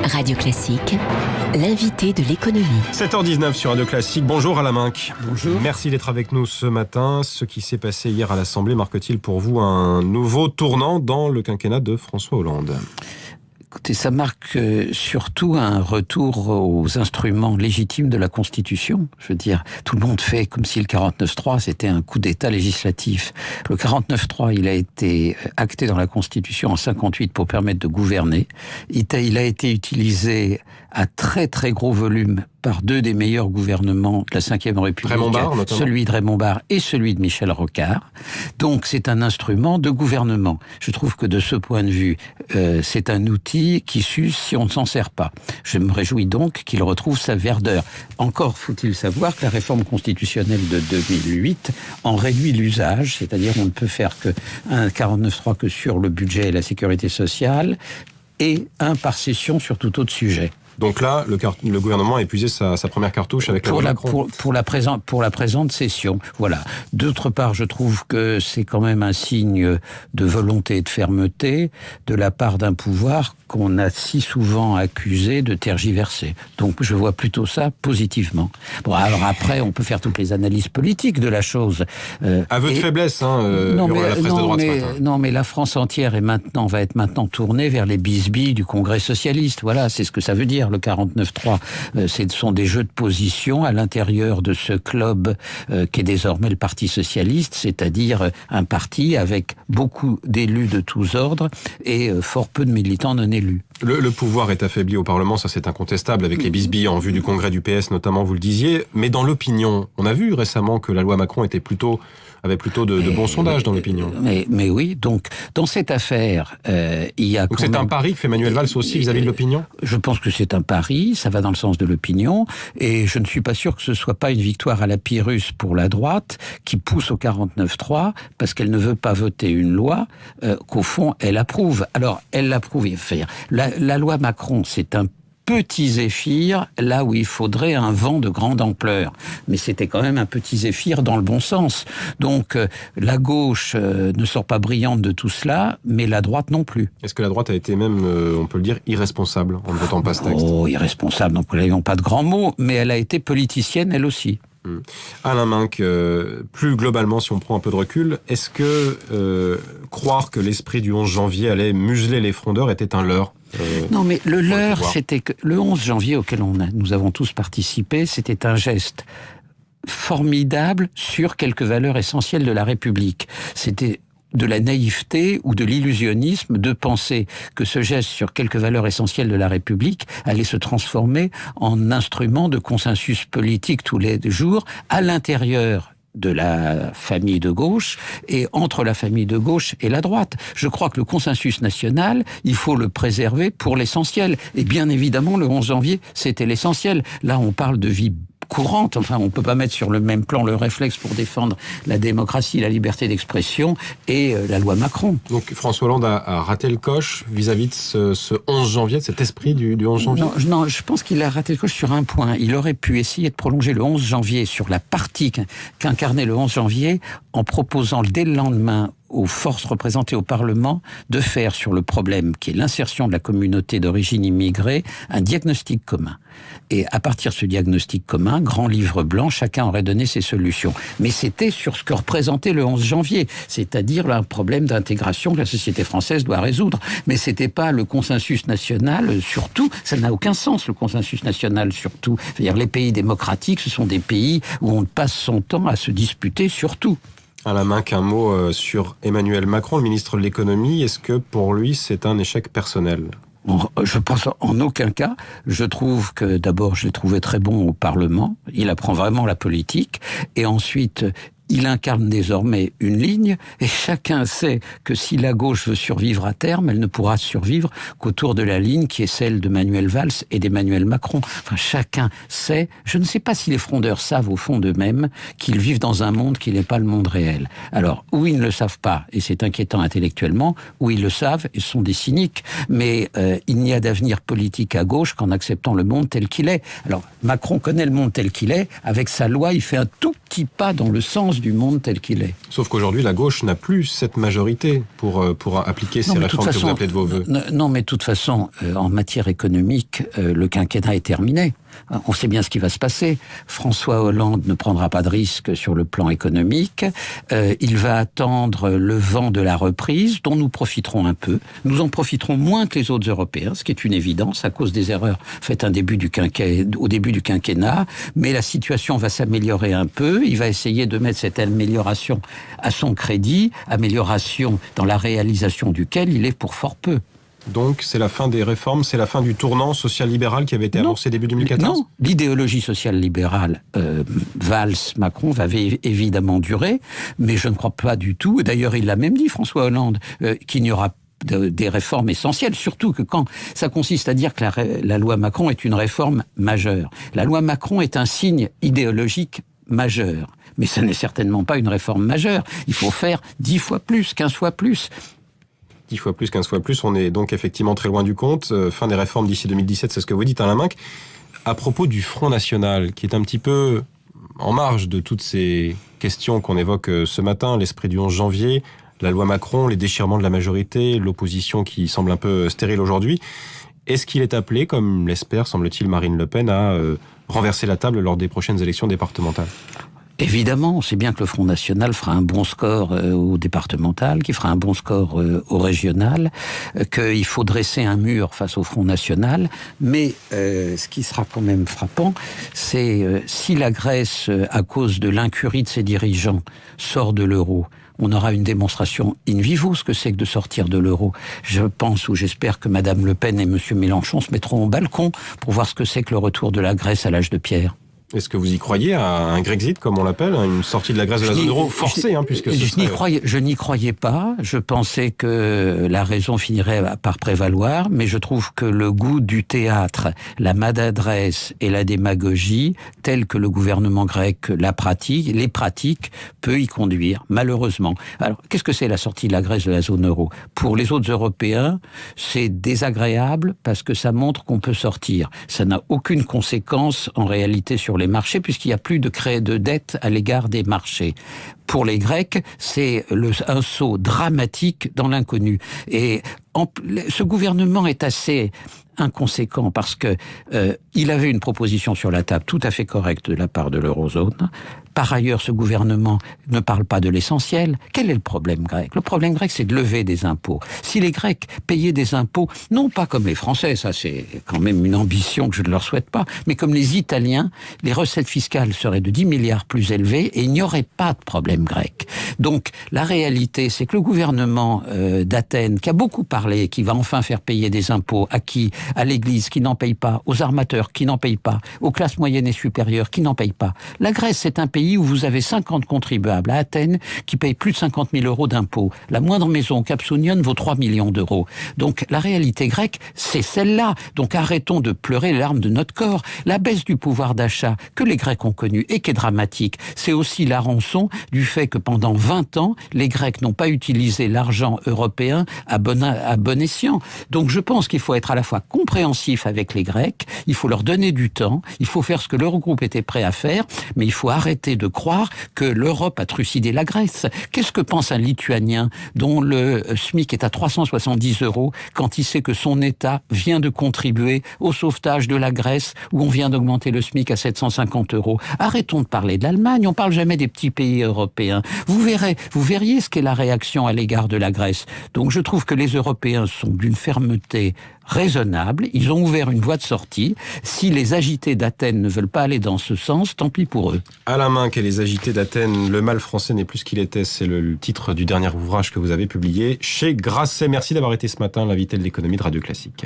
Radio Classique, l'invité de l'économie. 7h19 sur Radio Classique. Bonjour Alain Minc. Bonjour. Merci d'être avec nous ce matin. Ce qui s'est passé hier à l'Assemblée marque-t-il pour vous un nouveau tournant dans le quinquennat de François Hollande ? Écoutez, ça marque surtout un retour aux instruments légitimes de la Constitution. Je veux dire, tout le monde fait comme si le 49.3 c'était un coup d'État législatif. Le 49.3, il a été acté dans la Constitution en 58 pour permettre de gouverner. Il a été utilisé à très très gros volume par deux des meilleurs gouvernements de la Ve République, Raymond Barre, notamment. Celui de Raymond Barre et celui de Michel Rocard. Donc c'est un instrument de gouvernement. Je trouve que de ce point de vue, c'est un outil qui s'use si on ne s'en sert pas. Je me réjouis donc qu'il retrouve sa verdeur. Encore faut-il savoir que la réforme constitutionnelle de 2008 en réduit l'usage, c'est-à-dire on ne peut faire un 49.3 que sur le budget et la sécurité sociale, et un par session sur tout autre sujet. Donc là, le gouvernement a épuisé sa première cartouche avec la loi Macron. Pour la présente session, voilà. D'autre part, je trouve que c'est quand même un signe de volonté et de fermeté de la part d'un pouvoir qu'on a si souvent accusé de tergiverser. Donc je vois plutôt ça positivement. Bon, alors après, on peut faire toutes les analyses politiques de la chose. Aveu de faiblesse, la presse de droite ce matin. Non, mais la France entière va être maintenant tournée vers les bisbilles du Congrès socialiste. Voilà, c'est ce que ça veut dire. Le 49.3, ce sont des jeux de position à l'intérieur de ce club qui est désormais le Parti socialiste, c'est-à-dire un parti avec beaucoup d'élus de tous ordres et fort peu de militants non élus. Le pouvoir est affaibli au Parlement, ça c'est incontestable, avec les bisbilles en vue du congrès du PS notamment, vous le disiez. Mais dans l'opinion, on a vu récemment que la loi Macron avait plutôt de bons sondages dans l'opinion. Mais oui, donc dans cette affaire, il y a... Donc c'est un pari que fait Manuel Valls aussi vis-à-vis de l'opinion ? Je pense que c'est un pari, ça va dans le sens de l'opinion, et je ne suis pas sûr que ce soit pas une victoire à la Pyrrhus pour la droite, qui pousse au 49.3, parce qu'elle ne veut pas voter une loi qu'au fond elle approuve. Alors, elle l'approuve, la loi Macron, c'est un petit zéphyr, là où il faudrait un vent de grande ampleur. Mais c'était quand même un petit zéphyr dans le bon sens. Donc, la gauche ne sort pas brillante de tout cela, mais la droite non plus. Est-ce que la droite a été même, on peut le dire, irresponsable en ne votant pas ce texte ? Oh, irresponsable, donc nous n'avons pas de grands mots, mais elle a été politicienne, elle aussi. Alain Minc, plus globalement, si on prend un peu de recul, est-ce que croire que l'esprit du 11 janvier allait museler les frondeurs était un leurre ? Non, mais le leurre, c'était que le 11 janvier auquel nous avons tous participé, c'était un geste formidable sur quelques valeurs essentielles de la République. C'était de la naïveté ou de l'illusionnisme de penser que ce geste sur quelques valeurs essentielles de la République allait se transformer en instrument de consensus politique tous les jours à l'intérieur de la famille de gauche et entre la famille de gauche et la droite. Je crois que le consensus national, il faut le préserver pour l'essentiel. Et bien évidemment, le 11 janvier, c'était l'essentiel. Là, on parle de vie courante. Enfin, on peut pas mettre sur le même plan le réflexe pour défendre la démocratie, la liberté d'expression et la loi Macron. Donc François Hollande a raté le coche vis-à-vis de ce 11 janvier, de cet esprit du 11 janvier ? Non, je pense qu'il a raté le coche sur un point. Il aurait pu essayer de prolonger le 11 janvier sur la partie qu'incarnait le 11 janvier en proposant dès le lendemain aux forces représentées au Parlement de faire sur le problème qui est l'insertion de la communauté d'origine immigrée un diagnostic commun. Et à partir de ce diagnostic commun, grand livre blanc, chacun aurait donné ses solutions. Mais c'était sur ce que représentait le 11 janvier, c'est-à-dire un problème d'intégration que la société française doit résoudre. Mais c'était pas le consensus national sur tout, ça n'a aucun sens le consensus national sur tout. C'est-à-dire les pays démocratiques, ce sont des pays où on passe son temps à se disputer sur tout. Alain Minc, un mot sur Emmanuel Macron, le ministre de l'économie. Est-ce que pour lui, c'est un échec personnel ? Je pense en aucun cas. Je trouve que d'abord, je l'ai trouvé très bon au Parlement. Il apprend vraiment la politique. Et ensuite, il incarne désormais une ligne, et chacun sait que si la gauche veut survivre à terme, elle ne pourra survivre qu'autour de la ligne qui est celle de Manuel Valls et d'Emmanuel Macron. Enfin, chacun sait, je ne sais pas si les frondeurs savent au fond d'eux-mêmes qu'ils vivent dans un monde qui n'est pas le monde réel. Alors, ou ils ne le savent pas, et c'est inquiétant intellectuellement, ou ils le savent, et ce sont des cyniques, mais il n'y a d'avenir politique à gauche qu'en acceptant le monde tel qu'il est. Alors, Macron connaît le monde tel qu'il est, avec sa loi, il fait un tout petit pas dans le sens sens du monde tel qu'il est. Sauf qu'aujourd'hui, la gauche n'a plus cette majorité pour appliquer ces réformes que vous appelez de vos voeux. Non, mais de toute façon, en matière économique, le quinquennat est terminé. On sait bien ce qui va se passer. François Hollande ne prendra pas de risque sur le plan économique. Il va attendre le vent de la reprise, dont nous profiterons un peu. Nous en profiterons moins que les autres Européens, ce qui est une évidence à cause des erreurs faites au début du quinquennat. Mais la situation va s'améliorer un peu. Il va essayer de mettre cette amélioration à son crédit, amélioration dans la réalisation duquel il est pour fort peu. Donc, c'est la fin des réformes, c'est la fin du tournant social-libéral qui avait été amorcé début 2014 ? Non, l'idéologie social-libérale Valls-Macron va évidemment durer, mais je ne crois pas du tout, d'ailleurs il l'a même dit François Hollande, qu'il n'y aura des réformes essentielles, surtout que quand ça consiste à dire que la loi Macron est une réforme majeure. La loi Macron est un signe idéologique majeur, mais ce n'est certainement pas une réforme majeure. Il faut faire 10 fois plus, 15 fois plus. 10 fois plus, 15 fois plus, on est donc effectivement très loin du compte. Fin des réformes d'ici 2017, c'est ce que vous dites, Alain Minc. À propos du Front National, qui est un petit peu en marge de toutes ces questions qu'on évoque ce matin, l'esprit du 11 janvier, la loi Macron, les déchirements de la majorité, l'opposition qui semble un peu stérile aujourd'hui, est-ce qu'il est appelé, comme l'espère, semble-t-il, Marine Le Pen, à renverser la table lors des prochaines élections départementales ? Évidemment, on sait bien que le Front National fera un bon score au départemental, qu'il fera un bon score au régional, qu'il faut dresser un mur face au Front National, mais ce qui sera quand même frappant, c'est si la Grèce, à cause de l'incurie de ses dirigeants, sort de l'euro, on aura une démonstration in vivo ce que c'est que de sortir de l'euro. Je pense ou j'espère que Madame Le Pen et Monsieur Mélenchon se mettront au balcon pour voir ce que c'est que le retour de la Grèce à l'âge de pierre. Est-ce que vous y croyez à un Grexit, comme on l'appelle, une sortie de la Grèce de la zone euro forcée, puisque je n'y croyais pas. Je pensais que la raison finirait par prévaloir, mais je trouve que le goût du théâtre, la maladresse et la démagogie, tels que le gouvernement grec les pratique, peut y conduire, malheureusement. Alors, qu'est-ce que c'est la sortie de la Grèce de la zone euro ? Pour les autres Européens, c'est désagréable parce que ça montre qu'on peut sortir. Ça n'a aucune conséquence en réalité sur les marchés, puisqu'il n'y a plus de dette à l'égard des marchés. Pour les Grecs, c'est un saut dramatique dans l'inconnu. Et ce gouvernement est assez inconséquent parce que il avait une proposition sur la table tout à fait correcte de la part de l'eurozone. Par ailleurs, ce gouvernement ne parle pas de l'essentiel. Quel est le problème grec ? Le problème grec, c'est de lever des impôts. Si les Grecs payaient des impôts, non pas comme les Français, ça c'est quand même une ambition que je ne leur souhaite pas, mais comme les Italiens, les recettes fiscales seraient de 10 milliards plus élevées et il n'y aurait pas de problème grec. Donc la réalité, c'est que le gouvernement d'Athènes, qui a beaucoup parlé, qui va enfin faire payer des impôts à qui ? À l'Église qui n'en paye pas, aux armateurs qui n'en payent pas, aux classes moyennes et supérieures qui n'en payent pas. La Grèce, c'est un pays où vous avez 50 contribuables à Athènes qui payent plus de 50 000 euros d'impôts. La moindre maison Capsonion vaut 3 millions d'euros. Donc la réalité grecque, c'est celle-là. Donc arrêtons de pleurer les larmes de notre corps. La baisse du pouvoir d'achat que les Grecs ont connue et qui est dramatique, c'est aussi la rançon du fait que pendant 20 ans, les Grecs n'ont pas utilisé l'argent européen à bon escient. Donc je pense qu'il faut être à la fois compréhensif avec les Grecs, il faut leur donner du temps, il faut faire ce que l'Eurogroupe était prêt à faire, mais il faut arrêter de croire que l'Europe a trucidé la Grèce. Qu'est-ce que pense un Lituanien dont le SMIC est à 370 € quand il sait que son État vient de contribuer au sauvetage de la Grèce où on vient d'augmenter le SMIC à 750 €? Arrêtons de parler de l'Allemagne, on parle jamais des petits pays européens. Vous verriez ce qu'est la réaction à l'égard de la Grèce. Donc je trouve que les Européens sont d'une fermeté raisonnable, ils ont ouvert une voie de sortie. Si les agités d'Athènes ne veulent pas aller dans ce sens, tant pis pour eux. Alain Minc et les agités d'Athènes, le mal français n'est plus ce qu'il était, c'est le titre du dernier ouvrage que vous avez publié chez Grasset. Merci d'avoir été ce matin l'invité de l'économie de Radio Classique.